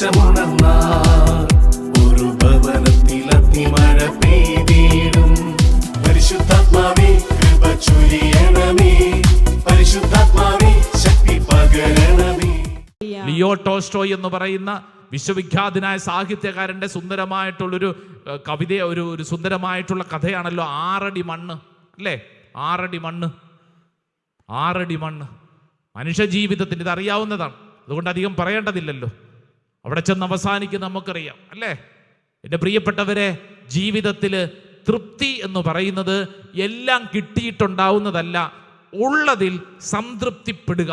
ദേശമുണർന്നാൽ ഒരു ഭവനത്തിൽ അഗ്നിമഴ പെയ്തിടും. പരിശുദ്ധാത്മാവേ കൃപ ചൊരിയണമേ, പരിശുദ്ധാത്മാവേ ശക്തി പകരണമേ. ലിയോ ടോൾസ്റ്റോയ് എന്ന് പറയുന്ന വിശ്വവിഖ്യാതനായ സാഹിത്യകാരൻ്റെ സുന്ദരമായിട്ടുള്ളൊരു കവിത, ഒരു സുന്ദരമായിട്ടുള്ള കഥയാണല്ലോ 6 അടി മണ്ണ്, അല്ലേ? 6 അടി മണ്ണ്, 6 അടി മണ്ണ്. മനുഷ്യ ജീവിതത്തിന് ഇത് അറിയാവുന്നതാണ്, അതുകൊണ്ട് അധികം പറയേണ്ടതില്ലല്ലോ. അവിടെ ചെന്ന് അവസാനിക്കുന്ന നമുക്കറിയാം, അല്ലേ? എൻ്റെ പ്രിയപ്പെട്ടവരെ, ജീവിതത്തിൽ തൃപ്തി എന്ന് പറയുന്നത് എല്ലാം കിട്ടിയിട്ടുണ്ടാവുന്നതല്ല, ഉള്ളതിൽ സംതൃപ്തിപ്പെടുക.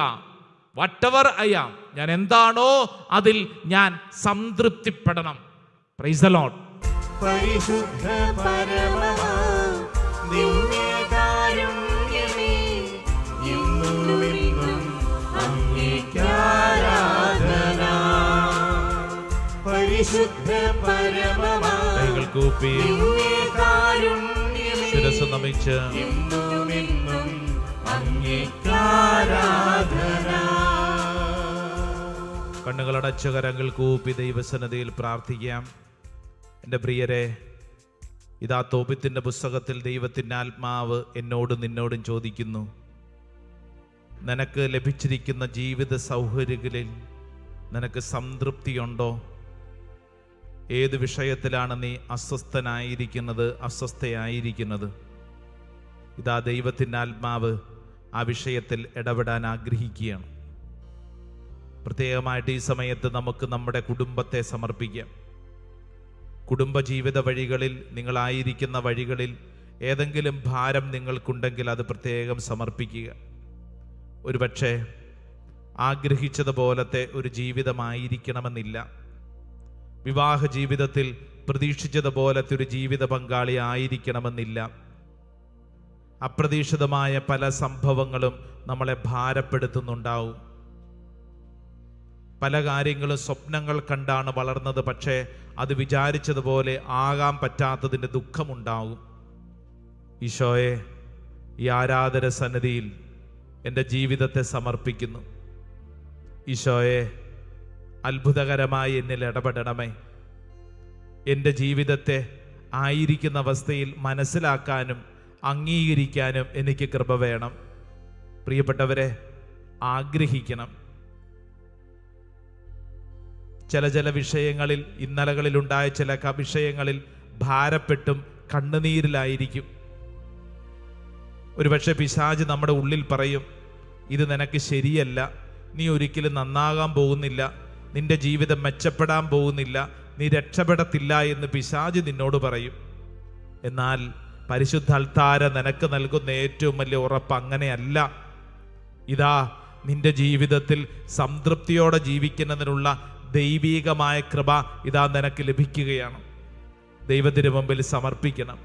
വട്ടെവർ ഐ ആം, ഞാൻ എന്താണോ അതിൽ ഞാൻ സംതൃപ്തിപ്പെടണം. Praise the Lord. പരിശുദ്ധ പരമമാ ദിവ്യകാരുണ്യമേ, ഇന്നുമെന്നും അങ്ങേക്ക് ആരാധന. പരിശുദ്ധ പരമമാ കൈകൾ കൂപ്പി ദിവ്യകാരുണ്യമേ, ശിരസ്സ് നമിച്ച് ഇന്നുമെന്നും അങ്ങേക്ക് ആരാധന. കണ്ണുകളടച്ച കരങ്ങൾ കൂപ്പി ദൈവസന്നിധിയിൽ പ്രാർത്ഥിക്കാം. എൻ്റെ പ്രിയരെ, ഇതാ തോബിത്തിൻ്റെ പുസ്തകത്തിൽ ദൈവത്തിൻ്റെ ആത്മാവ് എന്നോടും നിന്നോടും ചോദിക്കുന്നു, നിനക്ക് ലഭിച്ചിരിക്കുന്ന ജീവിത സൗകര്യങ്ങളിൽ നിനക്ക് സംതൃപ്തിയുണ്ടോ? ഏത് വിഷയത്തിലാണ് നീ അസ്വസ്ഥനായിരിക്കുന്നത്, അസ്വസ്ഥയായിരിക്കുന്നത്? ഇതാ ദൈവത്തിൻ്റെ ആത്മാവ് ആ വിഷയത്തിൽ ഇടപെടാൻ ആഗ്രഹിക്കുകയാണ്. പ്രത്യേകമായിട്ട് ഈ സമയത്ത് നമുക്ക് നമ്മുടെ കുടുംബത്തെ സമർപ്പിക്കാം. കുടുംബജീവിത വഴികളിൽ, നിങ്ങളായിരിക്കുന്ന വഴികളിൽ ഏതെങ്കിലും ഭാരം നിങ്ങൾക്കുണ്ടെങ്കിൽ അത് പ്രത്യേകം സമർപ്പിക്കുക. ഒരുപക്ഷെ ആഗ്രഹിച്ചതുപോലത്തെ ഒരു ജീവിതമായിരിക്കണമെന്നില്ല. വിവാഹ ജീവിതത്തിൽ പ്രതീക്ഷിച്ചതുപോലത്തെ ഒരു ജീവിത പങ്കാളി ആയിരിക്കണമെന്നില്ല. അപ്രതീക്ഷിതമായ പല സംഭവങ്ങളും നമ്മളെ ഭാരപ്പെടുത്തുന്നുണ്ടാവും. പല കാര്യങ്ങളും സ്വപ്നങ്ങൾ കണ്ടാണ് വളർന്നത്, പക്ഷേ അത് വിചാരിച്ചതുപോലെ ആകാൻ പറ്റാത്തതിൻ്റെ ദുഃഖമുണ്ടാവും. ഈശോയെ, ഈ ആരാധന സന്നിധിയിൽ എൻ്റെ ജീവിതത്തെ സമർപ്പിക്കുന്നു. ഈശോയെ, അത്ഭുതകരമായി എന്നിൽ ഇടപെടണമേ. എൻ്റെ ജീവിതത്തെ ആയിരിക്കുന്ന അവസ്ഥയിൽ മനസ്സിലാക്കാനും അംഗീകരിക്കാനും എനിക്ക് കൃപ വേണം. പ്രിയപ്പെട്ടവരെ, ആഗ്രഹിക്കണം. ചില വിഷയങ്ങളിൽ, ഇന്നലകളിലുണ്ടായ ചില വിഷയങ്ങളിൽ ഭാരപ്പെട്ടും കണ്ണുനീരിലായിരിക്കും. ഒരുപക്ഷെ പിശാച് നമ്മുടെ ഉള്ളിൽ പറയും, ഇത് നിനക്ക് ശരിയല്ല, നീ ഒരിക്കലും നന്നാകാൻ പോകുന്നില്ല, നിന്റെ ജീവിതം മെച്ചപ്പെടാൻ പോകുന്നില്ല, നീ രക്ഷപ്പെടത്തില്ല എന്ന് പിശാച് നിന്നോട് പറയും. എന്നാൽ പരിശുദ്ധ അൾത്താര നിനക്ക് നൽകുന്ന ഏറ്റവും വലിയ ഉറപ്പ് അങ്ങനെയല്ല. ഇതാ നിന്റെ ജീവിതത്തിൽ സംതൃപ്തിയോടെ ജീവിക്കുന്നതിനുള്ള ദൈവീകമായ കൃപ ഇതാ നിനക്ക് ലഭിക്കുകയാണ്. ദൈവത്തിന് മുമ്പിൽ സമർപ്പിക്കണം.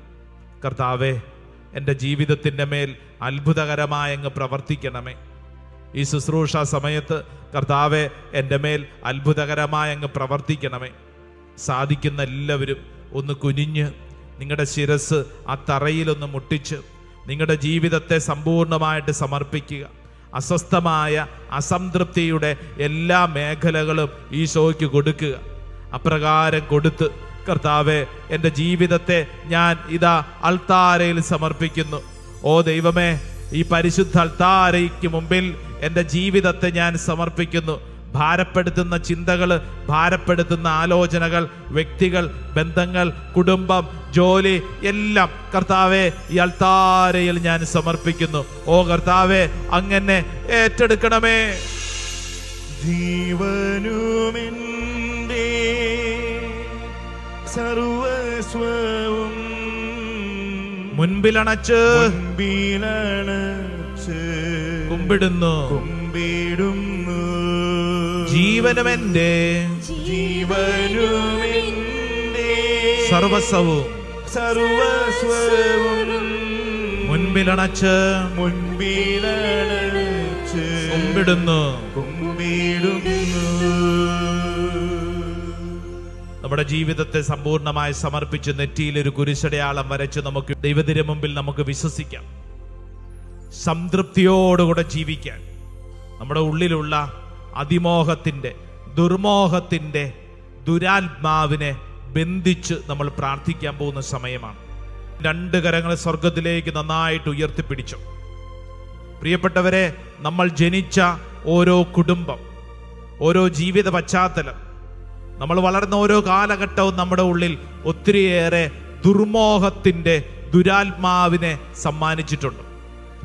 കർത്താവേ, എൻ്റെ ജീവിതത്തിൻ്റെ മേൽ അത്ഭുതകരമായ അങ്ങ് പ്രവർത്തിക്കണമേ. ഈ ശുശ്രൂഷ സമയത്ത് കർത്താവേ, എൻ്റെ മേൽ അത്ഭുതകരമായ അങ്ങ് പ്രവർത്തിക്കണമേ. സാധിക്കുന്ന എല്ലാവരും ഒന്ന് കുനിഞ്ഞ് നിങ്ങളുടെ ശിരസ് ആ തറയിലൊന്ന് മുട്ടിച്ച് നിങ്ങളുടെ ജീവിതത്തെ സമ്പൂർണ്ണമായിട്ട് സമർപ്പിക്കുക. അസ്വസ്ഥമായ അസംതൃപ്തിയുടെ എല്ലാ മേഖലകളും ഈശോയ്ക്ക് കൊടുക്കുക. അപ്രകാരം കൊടുത്ത്, കർത്താവേ, എൻ്റെ ജീവിതത്തെ ഞാൻ ഇതാ അൾത്താരയിൽ സമർപ്പിക്കുന്നു. ഓ ദൈവമേ, ഈ പരിശുദ്ധ അൾത്താരയ്ക്ക് മുമ്പിൽ എൻ്റെ ജീവിതത്തെ ഞാൻ സമർപ്പിക്കുന്നു. ഭാരപ്പെടുത്തുന്ന ചിന്തകൾ, ഭാരപ്പെടുത്തുന്ന ആലോചനകൾ, വ്യക്തികൾ, ബന്ധങ്ങൾ, കുടുംബം, ജോലി എല്ലാം കർത്താവേ ഈ അൾത്താരയിൽ ഞാൻ സമർപ്പിക്കുന്നു. ഓ കർത്താവേ, അങ്ങനെ ഏറ്റെടുക്കണമേ. ജീവനുമെന്റെ സർവസ്വവും മുൻപിലണച്ച് കുമ്പിടുന്നു. ജീവനുമെന്റെ സർവസ്വവും മുൻപിലണച്ച് കുമ്പിടുന്നു. നമ്മുടെ ജീവിതത്തെ സമ്പൂർണ്ണമായി സമർപ്പിച്ച് നെറ്റിയിൽ ഒരു കുരിശടയാളം വരച്ച് നമുക്ക് ദൈവത്തിന് മുമ്പിൽ നമുക്ക് വിശ്വസിക്കാം. സംതൃപ്തിയോടുകൂടെ ജീവിക്കാൻ നമ്മുടെ ഉള്ളിലുള്ള അതിമോഹത്തിൻ്റെ, ദുർമോഹത്തിൻ്റെ ദുരാത്മാവിനെ ബന്ധിച്ച് നമ്മൾ പ്രാർത്ഥിക്കാൻ പോകുന്ന സമയമാണ്. 2 കരങ്ങൾ സ്വർഗത്തിലേക്ക് നന്നായിട്ട് ഉയർത്തിപ്പിടിച്ചു. പ്രിയപ്പെട്ടവരെ, നമ്മൾ ജനിച്ച ഓരോ കുടുംബം, ഓരോ ജീവിത പശ്ചാത്തലം, നമ്മൾ വളർന്ന ഓരോ കാലഘട്ടവും നമ്മുടെ ഉള്ളിൽ ഒത്തിരിയേറെ ദുർമോഹത്തിൻ്റെ ദുരാത്മാവിനെ സമ്മാനിച്ചിട്ടുണ്ട്.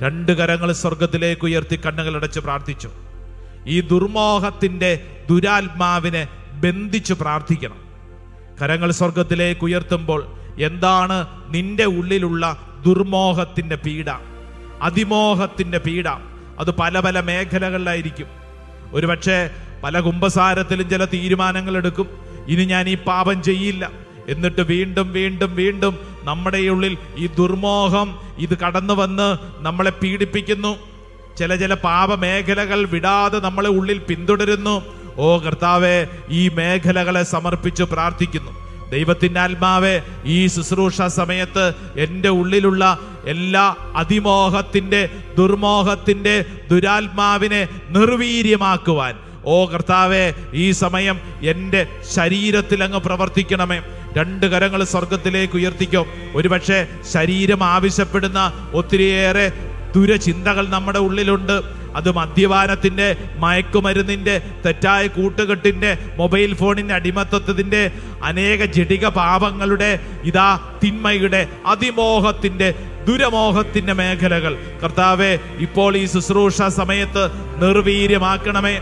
2 കരങ്ങൾ സ്വർഗത്തിലേക്ക് ഉയർത്തി കണ്ണുകളടച്ച് പ്രാർത്ഥിച്ചു. ഈ ദുർമോഹത്തിൻ്റെ ദുരാത്മാവിനെ ബന്ധിച്ച് പ്രാർത്ഥിക്കണം. കരങ്ങൾ സ്വർഗത്തിലേക്ക് ഉയർത്തുമ്പോൾ എന്താണ് നിന്റെ ഉള്ളിലുള്ള ദുർമോഹത്തിൻ്റെ പീഡ, അതിമോഹത്തിൻ്റെ പീഡ? അത് പല പല മേഖലകളിലായിരിക്കും. ഒരുപക്ഷെ പല കുമ്പസാരത്തിലും ചില തീരുമാനങ്ങൾ എടുക്കും. ഇനി ഞാൻ ഈ പാപം ചെയ്യില്ല. എന്നിട്ട് വീണ്ടും വീണ്ടും വീണ്ടും നമ്മുടെ ഉള്ളിൽ ഈ ദുർമോഹം ഇത് കടന്നു വന്ന് നമ്മളെ പീഡിപ്പിക്കുന്നു. ചില പാപമേഖലകൾ വിടാതെ നമ്മളെ ഉള്ളിൽ പിന്തുടരുന്നു. ഓ കർത്താവേ, ഈ മേഖലകളെ സമർപ്പിച്ച് പ്രാർത്ഥിക്കുന്നു. ദൈവത്തിൻ്റെ ആത്മാവേ, ഈ ശുശ്രൂഷ സമയത്ത് എൻ്റെ ഉള്ളിലുള്ള എല്ലാ അതിമോഹത്തിൻ്റെ ദുർമോഹത്തിൻ്റെ ദുരാത്മാവിനെ നിർവീര്യമാക്കുവാൻ ഓ കർത്താവേ, ഈ സമയം എൻ്റെ ശരീരത്തിൽ അങ്ങ് പ്രവർത്തിക്കണമേ. 2 കരങ്ങൾ സ്വർഗത്തിലേക്ക് ഉയർത്തിക്കോ. ഒരുപക്ഷെ ശരീരം ആവശ്യപ്പെടുന്ന ഒത്തിരിയേറെ ദുരചിന്തകൾ നമ്മുടെ ഉള്ളിലുണ്ട്. അത് മദ്യപാനത്തിൻ്റെ, മയക്കുമരുന്നിൻ്റെ, തെറ്റായ കൂട്ടുകെട്ടിൻ്റെ, മൊബൈൽ ഫോണിൻ്റെ അടിമത്തത്തിൻ്റെ, അനേക ജഡിക പാപങ്ങളുടെ, ഇതാ തിന്മയുടെ, അതിമോഹത്തിൻ്റെ, ദുരമോഹത്തിൻ്റെ മേഖലകൾ കർത്താവേ ഇപ്പോൾ ഈ ശുശ്രൂഷ സമയത്ത് നിർവീര്യമാക്കണമേ.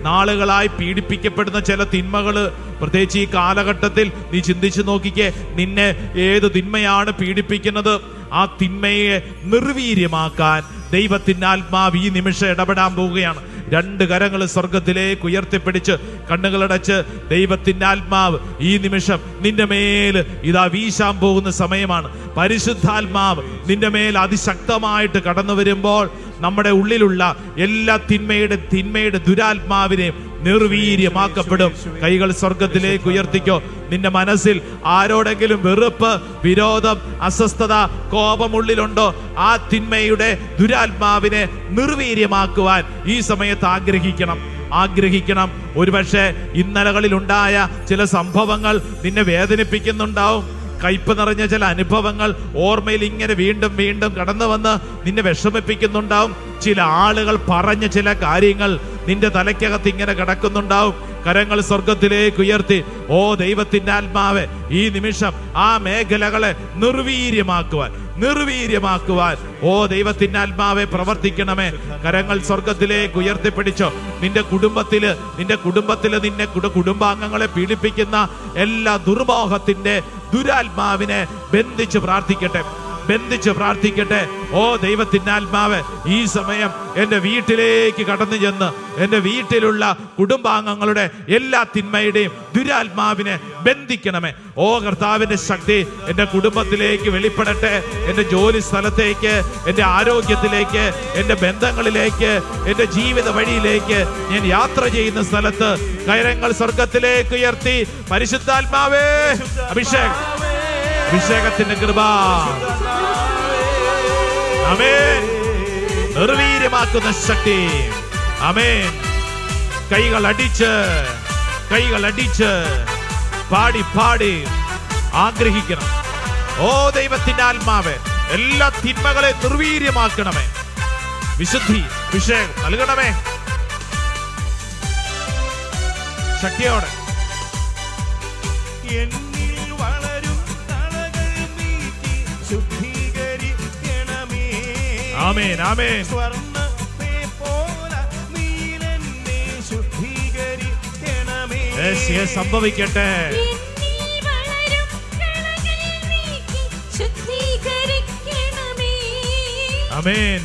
നാളുകളായി പീഡിപ്പിക്കപ്പെടുന്ന ചില തിന്മകൾ, പ്രത്യേകിച്ച് ഈ കാലഘട്ടത്തിൽ നീ ചിന്തിച്ചു നോക്കിക്കേ, നിന്നെ ഏത് തിന്മയാണ് പീഡിപ്പിക്കുന്നത്? ആ തിന്മയെ നിർവീര്യമാക്കാൻ ദൈവത്തിൻ്റെ ആത്മാവ് ഈ നിമിഷം ഇടപെടാൻ പോവുകയാണ്. 2 കരങ്ങൾ സ്വർഗത്തിലേക്ക് ഉയർത്തിപ്പിടിച്ച് കണ്ണുകളടച്ച് ദൈവത്തിൻ്റെ ആത്മാവ് ഈ നിമിഷം നിന്റെ മേൽ ഇതാ വീശാൻ പോകുന്ന സമയമാണ്. പരിശുദ്ധാത്മാവ് നിന്റെ മേൽ അതിശക്തമായിട്ട് കടന്നു വരുമ്പോൾ നമ്മുടെ ഉള്ളിലുള്ള എല്ലാ തിന്മയുടെ ദുരാത്മാവിനെയും നിർവീര്യമാക്കപ്പെടും. കൈകൾ സ്വർഗത്തിലേക്ക് ഉയർത്തിക്കോ. നിന്റെ മനസ്സിൽ ആരോടെങ്കിലും വെറുപ്പ്, വിരോധം, അസ്വസ്ഥത, കോപമുള്ളിലുണ്ടോ? ആ തിന്മയുടെ ദുരാത്മാവിനെ നിർവീര്യമാക്കുവാൻ ഈ സമയത്ത് ആഗ്രഹിക്കണം. ഒരുപക്ഷെ ഇന്നലകളിൽ ഉണ്ടായ ചില സംഭവങ്ങൾ നിന്നെ വേദനിപ്പിക്കുന്നുണ്ടാവും. കയ്പ് നിറഞ്ഞ ചില അനുഭവങ്ങൾ ഓർമ്മയിൽ ഇങ്ങനെ വീണ്ടും വീണ്ടും കടന്നു വന്ന് നിന്നെ വിഷമിപ്പിക്കുന്നുണ്ടാവും. ചില ആളുകൾ പറഞ്ഞ ചില കാര്യങ്ങൾ നിന്റെ തലയ്ക്കകത്ത് ഇങ്ങനെ കിടക്കുന്നുണ്ടാവും. കരങ്ങൾ സ്വർഗത്തിലേക്ക് ഉയർത്തി ഓ ദൈവത്തിൻ്റെ ആത്മാവേ, ഈ നിമിഷം ആ മേഖലകളെ നിർവീര്യമാക്കുവാൻ ഓ ദൈവത്തിൻ്റെ ആത്മാവെ പ്രവർത്തിക്കണമേ. കരങ്ങൾ സ്വർഗത്തിലേക്ക് ഉയർത്തിപ്പിടിച്ചോ. നിന്റെ കുടുംബത്തില് നിന്നെ കുടുംബാംഗങ്ങളെ പീഡിപ്പിക്കുന്ന എല്ലാ ദുർമോഹത്തിൻ്റെ ദുരാത്മാവിനെ ബന്ധിച്ച് പ്രാർത്ഥിക്കട്ടെ. ഓ ദൈവത്തിൻ്റെ ആത്മാവ് ഈ സമയം എൻ്റെ വീട്ടിലേക്ക് കടന്നു ചെന്ന് എൻ്റെ വീട്ടിലുള്ള കുടുംബാംഗങ്ങളുടെ എല്ലാ തിന്മയുടെയും ദുരാത്മാവിനെ ബന്ധിക്കണമേ. ഓ കർത്താവിൻ്റെ ശക്തി എൻ്റെ കുടുംബത്തിലേക്ക് വെളിപ്പെടട്ടെ. എൻ്റെ ജോലി സ്ഥലത്തേക്ക്, എൻ്റെ ആരോഗ്യത്തിലേക്ക്, എൻ്റെ ബന്ധങ്ങളിലേക്ക്, എൻ്റെ ജീവിത വഴിയിലേക്ക്, ഞാൻ യാത്ര ചെയ്യുന്ന സ്ഥലത്ത് കരങ്ങൾ സ്വർഗത്തിലേക്ക് ഉയർത്തി പരിശുദ്ധാത്മാവേ, അഭിഷേകത്തിന്റെ കൃപ ആമേൻ, നിർവീര്യമാക്കുന്ന ശക്തി ആമേൻ. കൈകൾ അടിച്ച് പാടി ആഗ്രഹിക്കണം. ഓ ദൈവത്തിന്റെ ആത്മാവേ, എല്ലാ തിന്മകളെ നിർവീര്യമാക്കണമേ. വിശുദ്ധി അഭിഷേകം നൽകണമേ ശക്തിയോടെ. ആമേൻ ആമേൻ. സംഭവിക്കട്ടെ. ആമേൻ.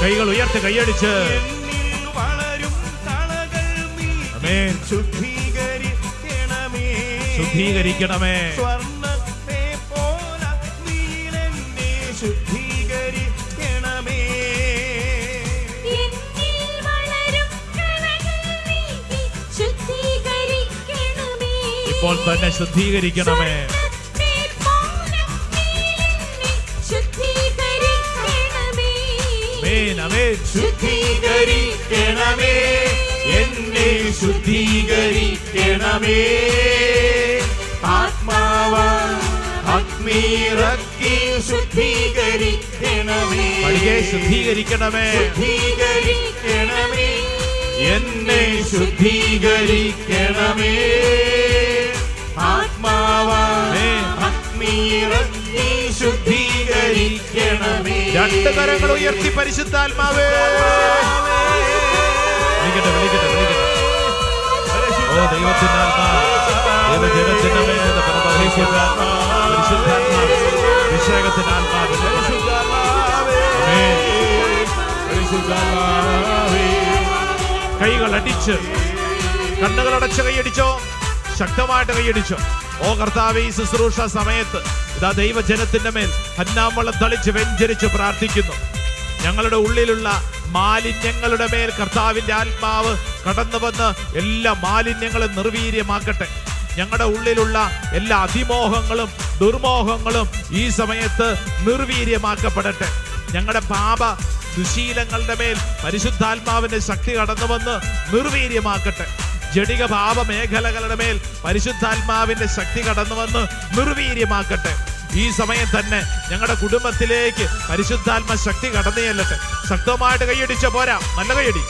കൈകൾ ഉയർത്തി കൈയടിച്ച് ആമേൻ. ശുദ്ധീകരിക്കണമേ. ഇപ്പോൾ തന്നെ ശുദ്ധീകരിക്കണമേ. ആമേൻ ആമേൻ. ശുദ്ധീകരിക്കണമേ, എന്നെ ശുദ്ധീകരിക്കണമേ. ആത്മാവ അഗ്നിയിറക്കി ശുദ്ധീകരിക്കണമേ, ശുദ്ധീകരിക്കണമേ, ശുദ്ധീകരിക്കണമേ, എന്നെ ശുദ്ധീകരിക്കണമേ. ആത്മാവ അഗ്നിയിറക്കി ശുദ്ധീകരിക്കണമേ. രണ്ട് കരങ്ങൾ ഉയർത്തി പരിശുദ്ധാത്മാവേ. വിളിക്കട്ടെ വിളിക്കട്ടെ വിളിക്കട്ടെ. ഓ ദൈവത്തിന്റെ ആത്മാവ്, ദൈവജനത്തിന്റെ മേൽ പരിശുദ്ധാത്മാവ്, അഭിഷേകത്തിന്റെ ആത്മാവ്. കൈകൾ അടിച്ച്, കണ്ണുകളടച്ച് കൈയടിച്ചോ, ശക്തമായിട്ട് കൈയടിച്ചോ. ഓ കർത്താവേ, ഈ ശുശ്രൂഷ സമയത്ത് ഇതാ ദൈവജനത്തിന്റെ മേൽ ഹന്നാമളം തളിച്ച് വെഞ്ചരിച്ച് പ്രാർത്ഥിക്കുന്നു. ഞങ്ങളുടെ ഉള്ളിലുള്ള മാലിന്യങ്ങളുടെ മേൽ കർത്താവിന്റെ ആത്മാവ് കടന്നു വന്ന് എല്ലാ മാലിന്യങ്ങളും നിർവീര്യമാക്കട്ടെ. ഞങ്ങളുടെ ഉള്ളിലുള്ള എല്ലാ അതിമോഹങ്ങളും ദുർമോഹങ്ങളും ഈ സമയത്ത് നിർവീര്യമാക്കപ്പെടട്ടെ. ഞങ്ങളുടെ പാപ ദുശീലങ്ങളുടെ മേൽ പരിശുദ്ധാത്മാവിന്റെ ശക്തി കടന്നു വന്ന് നിർവീര്യമാക്കട്ടെ. ജഡിക പാപ മേഖലകളുടെ മേൽ പരിശുദ്ധാത്മാവിന്റെ ശക്തി കടന്നു വന്ന് നിർവീര്യമാക്കട്ടെ. ഈ സമയം തന്നെ ഞങ്ങളുടെ കുടുംബത്തിലേക്ക് പരിശുദ്ധാത്മ ശക്തി കടന്നു ചെല്ലട്ടെ. ശക്തമായിട്ട് കൈയടിച്ച പോരാ, നല്ല കൈയടി.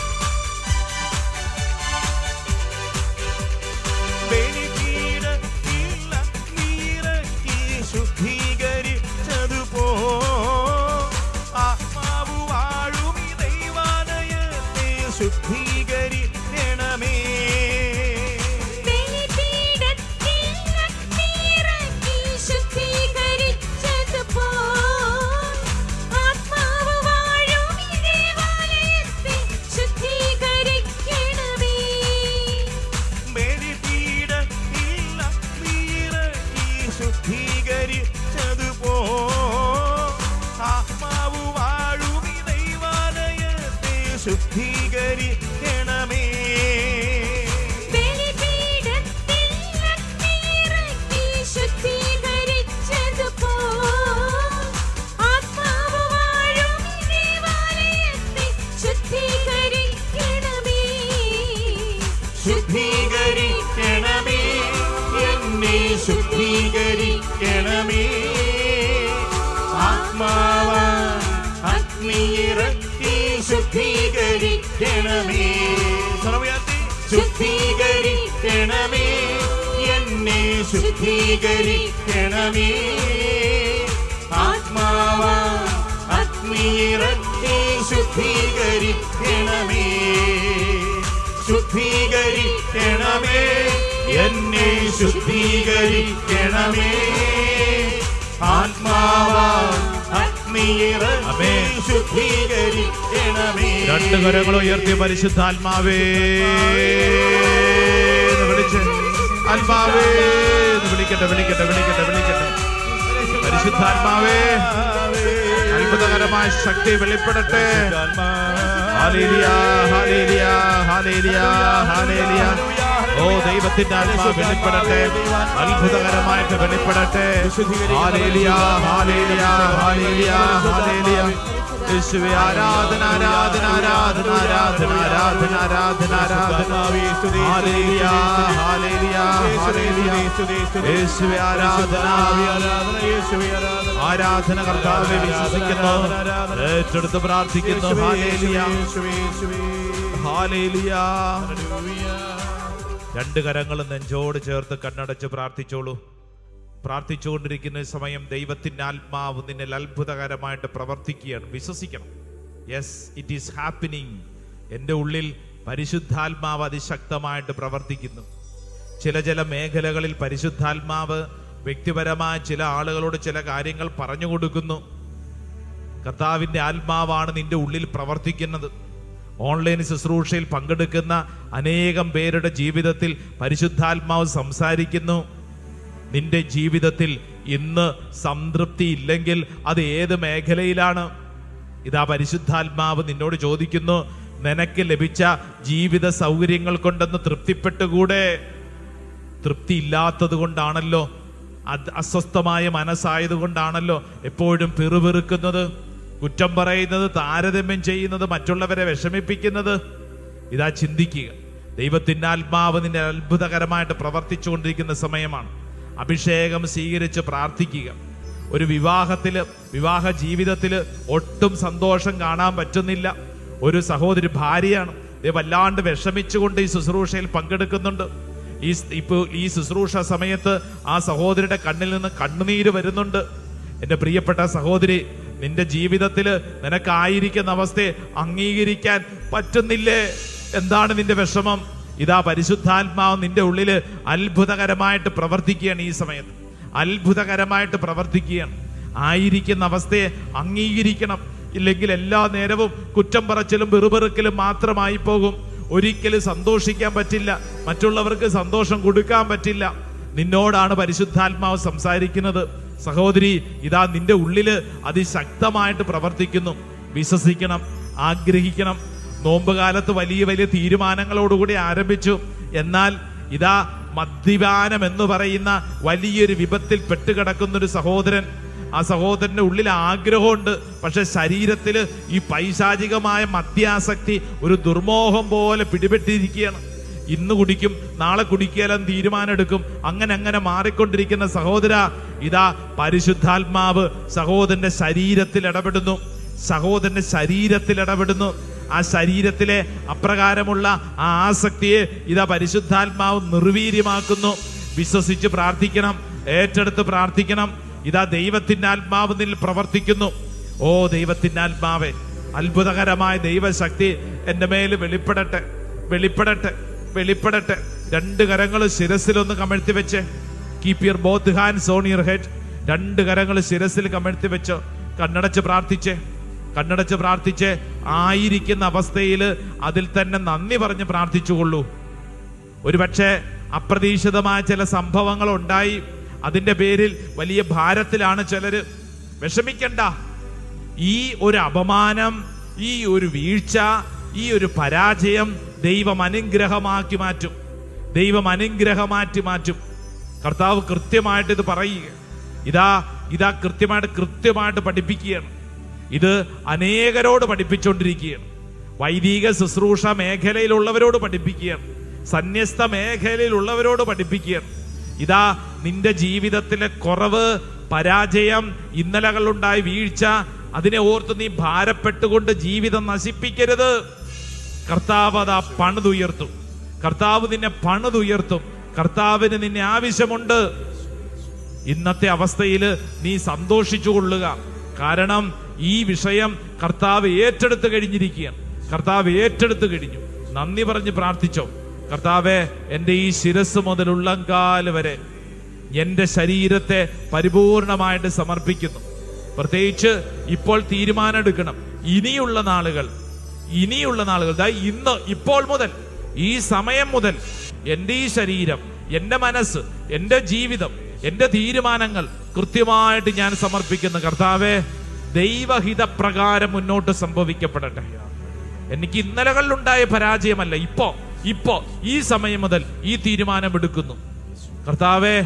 ശുദ്ധീകരിക്കണമേ, ശുദ്ധീകരിച്ചതുപോ ആത്മാവ് വാഴും ഈ ദൈവാലയത്തെ ശുദ്ധീകരിക്കണമേ. ശുദ്ധീകരിക്കണമേ, എന്നെ ശുദ്ധീകരിക്കണമേ. ആത്മാവ അഗ്നിയിറക്കി ശുദ്ധീകരിക്കണമേ. ശുദ്ധീകരിക്കണമേ, എന്നെ ശുദ്ധീകരിക്കണമേ. ആത്മാവ അഗ്നിയിറക്കി ശുദ്ധീകരിക്കണമേ. ശുദ്ധീകരിക്കണമേ, എന്നെ ശുദ്ധീകരിക്കണമേ. ആത്മാവ അഗ്നിയിറക്കി ശുദ്ധീകരിക്കണമേ. രണ്ട് കരങ്ങൾ ഉയർത്തി പരിശുദ്ധാത്മാവേ എന്ന് വിളിച്ച്, ആത്മാവേ എന്ന് വിളിക്കട്ടെ വിളിക്കട്ടെ വിളിക്കട്ടെ വിളിക്കട്ടെ. പരിശുദ്ധാത്മാവേ, അത്ഭുതകരമായ ശക്തി വെളിപ്പെടട്ടെ. ഹല്ലേലൂയ ഹല്ലേലൂയ ഹല്ലേലൂയ ഹല്ലേലൂയ. ഓ ദൈവത്തിന്റെ ആത്മാവ് വെളിപ്പെടട്ടെ, അത്ഭുതകരമായിട്ട് വെളിപ്പെടട്ടെ. ഹല്ലേലൂയ ഹല്ലേലൂയ ഹല്ലേലൂയ ഹല്ലേലൂയ. യേശുവേ ആരാധന ആരാധന ആരാധന ആരാധന ആരാധന ആരാധന ആരാധന. ഹല്ലേലൂയ ഹല്ലേലൂയ ഹല്ലേലൂയ. യേശുവേ ആരാധന ആരാധന. കർത്താവേ വിശ്വസിക്കുന്നു, ഏറ്റെടുത്ത് പ്രാർത്ഥിക്കുന്നു. ഹല്ലേലൂയ ഹല്ലേലൂയ. രണ്ട് കരങ്ങളും നെഞ്ചോട് ചേർത്ത് കണ്ണടച്ച് പ്രാർത്ഥിച്ചോളൂ. പ്രാർത്ഥിച്ചുകൊണ്ടിരിക്കുന്ന സമയം ദൈവത്തിന്റെ ആത്മാവ് നിന്നിൽ അത്ഭുതകരമായിട്ട് പ്രവർത്തിക്കുകയാണ്. വിശ്വസിക്കണം. Yes, it is happening. എൻ്റെ ഉള്ളിൽ പരിശുദ്ധാത്മാവ് അതിശക്തമായിട്ട് പ്രവർത്തിക്കുന്നു. ചില മേഖലകളിൽ പരിശുദ്ധാത്മാവ് വ്യക്തിപരമായ ചില ആളുകളോട് ചില കാര്യങ്ങൾ പറഞ്ഞു കൊടുക്കുന്നു. കർത്താവിൻ്റെ ആത്മാവാണ് നിന്റെ ഉള്ളിൽ പ്രവർത്തിക്കുന്നത്. ഓൺലൈൻ ശുശ്രൂഷയിൽ പങ്കെടുക്കുന്ന അനേകം പേരുടെ ജീവിതത്തിൽ പരിശുദ്ധാത്മാവ് സംസാരിക്കുന്നു. നിന്റെ ജീവിതത്തിൽ ഇന്ന് സംതൃപ്തി ഇല്ലെങ്കിൽ അത് ഏത് മേഖലയിലാണ്? ഇതാ പരിശുദ്ധാത്മാവ് നിന്നോട് ചോദിക്കുന്നു, നിനക്ക് ലഭിച്ച ജീവിത സൗകര്യങ്ങൾ കൊണ്ടൊന്ന് തൃപ്തിപ്പെട്ടുകൂടെ? തൃപ്തി ഇല്ലാത്തത് കൊണ്ടാണല്ലോ, അസ്വസ്ഥമായ മനസ്സായത് കൊണ്ടാണല്ലോ എപ്പോഴും പിറുപിറുക്കുന്നത്. കുറ്റം പറയുന്നത്, താരതമ്യം ചെയ്യുന്നത്, മറ്റുള്ളവരെ വിഷമിപ്പിക്കുന്നത്, ഇതാ ചിന്തിക്കുക. ദൈവത്തിൻ്റെ ആത്മാവ് നിന്നെ അത്ഭുതകരമായിട്ട് പ്രവർത്തിച്ചുകൊണ്ടിരിക്കുന്ന സമയമാണ്. അഭിഷേകം സ്വീകരിച്ച് പ്രാർത്ഥിക്കുക. ഒരു വിവാഹ ജീവിതത്തിൽ ഒട്ടും സന്തോഷം കാണാൻ പറ്റുന്നില്ല. ഒരു സഹോദരി ഭാര്യയാണ്, വല്ലാണ്ട് വിഷമിച്ചുകൊണ്ട് ഈ ശുശ്രൂഷയിൽ പങ്കെടുക്കുന്നുണ്ട്. ഈ ശുശ്രൂഷ സമയത്ത് ആ സഹോദരിയുടെ കണ്ണിൽ നിന്ന് കണ്ണുനീര് വരുന്നുണ്ട്. എൻ്റെ പ്രിയപ്പെട്ട സഹോദരി, നിന്റെ ജീവിതത്തിൽ നിനക്കായിരിക്കുന്ന അവസ്ഥയെ അംഗീകരിക്കാൻ പറ്റുന്നില്ലേ? എന്താണ് നിന്റെ വിഷമം? ഇതാ പരിശുദ്ധാത്മാവ് നിന്റെ ഉള്ളിൽ അത്ഭുതകരമായിട്ട് പ്രവർത്തിക്കുകയാണ്. ഈ സമയത്ത് അത്ഭുതകരമായിട്ട് പ്രവർത്തിക്കുകയാണ്. ആയിരിക്കുന്ന അവസ്ഥയെ അംഗീകരിക്കണം. ഇല്ലെങ്കിൽ എല്ലാ നേരവും കുറ്റം പറച്ചിലും വെറുപെറുക്കലും മാത്രമായി പോകും. ഒരിക്കലും സന്തോഷിക്കാൻ പറ്റില്ല, മറ്റുള്ളവർക്ക് സന്തോഷം കൊടുക്കാൻ പറ്റില്ല. നിന്നോടാണ് പരിശുദ്ധാത്മാവ് സംസാരിക്കുന്നത്. സഹോദരി, ഇതാ നിന്റെ ഉള്ളില് അതിശക്തമായിട്ട് പ്രവർത്തിക്കുന്നു. വിശ്വസിക്കണം, ആഗ്രഹിക്കണം. നോമ്പുകാലത്ത് വലിയ വലിയ തീരുമാനങ്ങളോടുകൂടി ആരംഭിച്ചു. എന്നാൽ ഇതാ മദ്യപാനം എന്ന് പറയുന്ന വലിയൊരു വിപത്തിൽ പെട്ടുകിടക്കുന്നൊരു സഹോദരൻ. ആ സഹോദരന്റെ ഉള്ളിൽ ആഗ്രഹമുണ്ട്, പക്ഷെ ശരീരത്തിൽ ഈ പൈശാചികമായ മദ്യാസക്തി ഒരു ദുർമോഹം പോലെ പിടിപെട്ടിരിക്കുകയാണ്. ഇന്ന് കുടിക്കും, നാളെ കുടിക്കാനും തീരുമാനം എടുക്കും. അങ്ങനെ മാറിക്കൊണ്ടിരിക്കുന്ന സഹോദര, ഇതാ പരിശുദ്ധാത്മാവ് സഹോദരന്റെ ശരീരത്തിൽ ഇടപെടുന്നു. ആ ശരീരത്തിലെ അപ്രകാരമുള്ള ആ ആസക്തിയെ ഇതാ പരിശുദ്ധാത്മാവ് നിർവീര്യമാക്കുന്നു. വിശ്വസിച്ച് പ്രാർത്ഥിക്കണം, ഏറ്റെടുത്ത് പ്രാർത്ഥിക്കണം. ഇതാ ദൈവത്തിന്റെ ആത്മാവ് നിന്നിൽ പ്രവർത്തിക്കുന്നു. ഓ ദൈവത്തിന്റെ ആത്മാവേ, അത്ഭുതകരമായ ദൈവശക്തി എൻ്റെ മേൽ വെളിപ്പെടട്ടെ. രണ്ട് കരങ്ങൾ ശിരസിലൊന്ന് കമഴ്ത്തി വെച്ച്, keep your both hands on your head. രണ്ട് കരങ്ങൾ ശിരസിൽ കമഴ്ത്തി വെച്ച് കണ്ണടച്ച് പ്രാർത്ഥിച്ച് ആയിരിക്കുന്ന അവസ്ഥയിൽ അതിൽ തന്നെ നന്ദി പറഞ്ഞ് പ്രാർത്ഥിച്ചുകൊള്ളൂ. ഒരുപക്ഷെ അപ്രതീക്ഷിതമായ ചില സംഭവങ്ങൾ ഉണ്ടായി, അതിൻ്റെ പേരിൽ വലിയ ഭാരത്തിലാണ് ചിലര്. വിഷമിക്കണ്ട. ഈ ഒരു അപമാനം, ഈ ഒരു വീഴ്ച, ഈ ഒരു പരാജയം ദൈവം അനുഗ്രഹമാക്കി മാറ്റും. കർത്താവ് കൃത്യമായിട്ട് ഇത് പറയുക. ഇതാ കൃത്യമായിട്ട് പഠിപ്പിക്കുകയാണ്. ഇത് അനേകരോട് പഠിപ്പിച്ചുകൊണ്ടിരിക്കുകയാണ്. വൈദിക ശുശ്രൂഷ മേഖലയിലുള്ളവരോട് പഠിപ്പിക്കുകയാണ്. സന്യസ്ത മേഖലയിലുള്ളവരോട് പഠിപ്പിക്കുകയാണ്. ഇതാ നിന്റെ ജീവിതത്തിലെ കുറവ്, പരാജയം, ഇന്നലകളുണ്ടായ വീഴ്ച, അതിനെ ഓർത്ത് നീ ഭാരപ്പെട്ടുകൊണ്ട് ജീവിതം നശിപ്പിക്കരുത്. കർത്താവ് അതാ കർത്താവ് നിന്നെ പണിതുയർത്തും. കർത്താവിന് നിന്നെ ആവശ്യമുണ്ട്. ഇന്നത്തെ അവസ്ഥയിൽ നീ സന്തോഷിച്ചു കൊള്ളുക. കാരണം ഈ വിഷയം കർത്താവ് ഏറ്റെടുത്ത് കഴിഞ്ഞു. നന്ദി പറഞ്ഞ് പ്രാർത്ഥിച്ചോ. കർത്താവേ, എൻ്റെ ഈ ശിരസ് മുതൽ ഉള്ളങ്കാല് വരെ എൻ്റെ ശരീരത്തെ പരിപൂർണമായിട്ട് സമർപ്പിക്കുന്നു. പ്രത്യേകിച്ച് ഇപ്പോൾ തീരുമാനം എടുക്കണം. ഇനിയുള്ള നാളുകൾ ഇപ്പോൾ മുതൽ, ഈ സമയം മുതൽ എൻ്റെ ഈ ശരീരം, എൻ്റെ മനസ്സ്, എൻ്റെ ജീവിതം, എൻ്റെ തീരുമാനങ്ങൾ കൃത്യമായിട്ട് ഞാൻ സമർപ്പിക്കുന്നു. കർത്താവേ, ദൈവഹിത പ്രകാരം മുന്നോട്ട് സംഭവിക്കപ്പെടട്ടെ. എനിക്ക് ഇന്നലകളിലുണ്ടായ പരാജയമല്ല, ഇപ്പോ ഈ സമയം മുതൽ ഈ തീരുമാനം എടുക്കുന്നു. കർത്താവേ,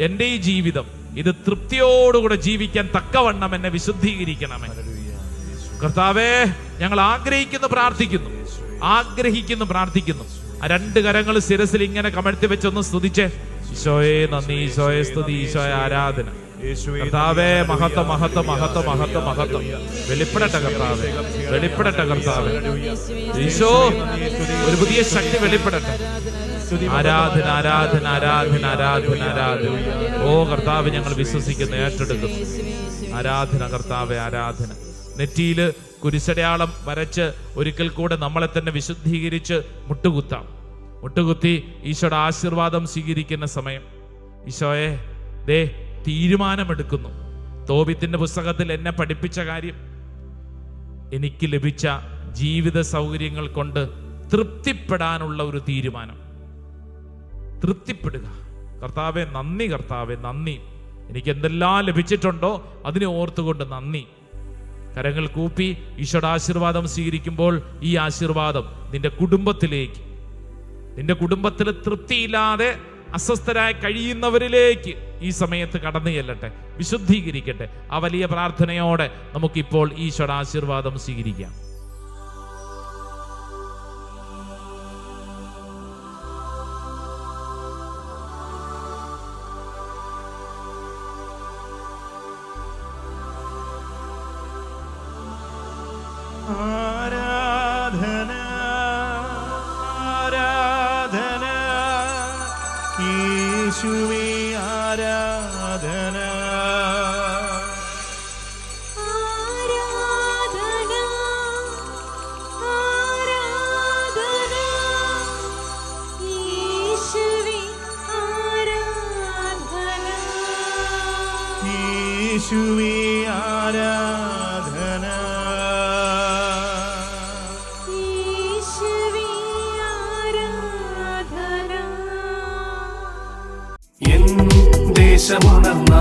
എൻ്റെ ഈ ജീവിതം ഇത് തൃപ്തിയോടുകൂടെ ജീവിക്കാൻ തക്കവണ്ണം എന്നെ വിശുദ്ധീകരിക്കണമേ. കർത്താവേ, ഞങ്ങൾ ആഗ്രഹിക്കുന്നു പ്രാർത്ഥിക്കുന്നു. ആ രണ്ട് കരങ്ങൾ ശിരസിൽ ഇങ്ങനെ കമഴ്ത്തി വെച്ചൊന്ന് സ്തുതിച്ചേ. ഈശോയെ നന്ദി, ഈശോയെ സ്തുതി, ഈശോയെ ആരാധന. കർത്താവേ, മഹത്വം. വെളിപ്പെടട്ടെ കർത്താവേ. ഈശോ, ഒരു പുതിയ ശക്തി വെളിപ്പെടട്ടെ. ആരാധന. ഓ കർത്താവ്, ഞങ്ങൾ വിശ്വസിക്കുന്നു, ഏറ്റെടുക്കുന്നു. ആരാധന കർത്താവേ, ആരാധന. നെറ്റിയില് കുരിശടയാളം വരച്ച് ഒരിക്കൽ കൂടെ നമ്മളെ തന്നെ വിശുദ്ധീകരിച്ച് മുട്ടുകുത്തി ഈശോയുടെ ആശീർവാദം സ്വീകരിക്കുന്ന സമയം. ഈശോയെ, ദേ തീരുമാനമെടുക്കുന്നു. തോബിത്തിന്റെ പുസ്തകത്തിൽ എന്നെ പഠിപ്പിച്ച കാര്യം, എനിക്ക് ലഭിച്ച ജീവിത സൗകര്യങ്ങൾ കൊണ്ട് തൃപ്തിപ്പെടാനുള്ള ഒരു തീരുമാനം. തൃപ്തിപ്പെടുക. കർത്താവെ നന്ദി. എനിക്ക് എന്തെല്ലാം ലഭിച്ചിട്ടുണ്ടോ അതിനെ ഓർത്തുകൊണ്ട് നന്ദി. കരങ്ങൾ കൂപ്പി ഈശോയുടെ ആശീർവാദം സ്വീകരിക്കുമ്പോൾ ഈ ആശീർവാദം നിന്റെ കുടുംബത്തിൽ തൃപ്തിയില്ലാതെ അസ്വസ്ഥരായി കഴിയുന്നവരിലേക്ക് ഈ സമയത്ത് കടന്നു ചെല്ലട്ടെ, വിശുദ്ധീകരിക്കട്ടെ. ആ വലിയ പ്രാർത്ഥനയോടെ നമുക്കിപ്പോൾ ഈശോയുടെ ആശീർവാദം സ്വീകരിക്കാം. ആരാധന ആരാധന യേശുവേ ആരാധന ആരാധന ആരാധന യേശുവേ ആരാധന യേശുവേ ആരാധന യേശുവേ ആരാധന ദേശമുണർന്ന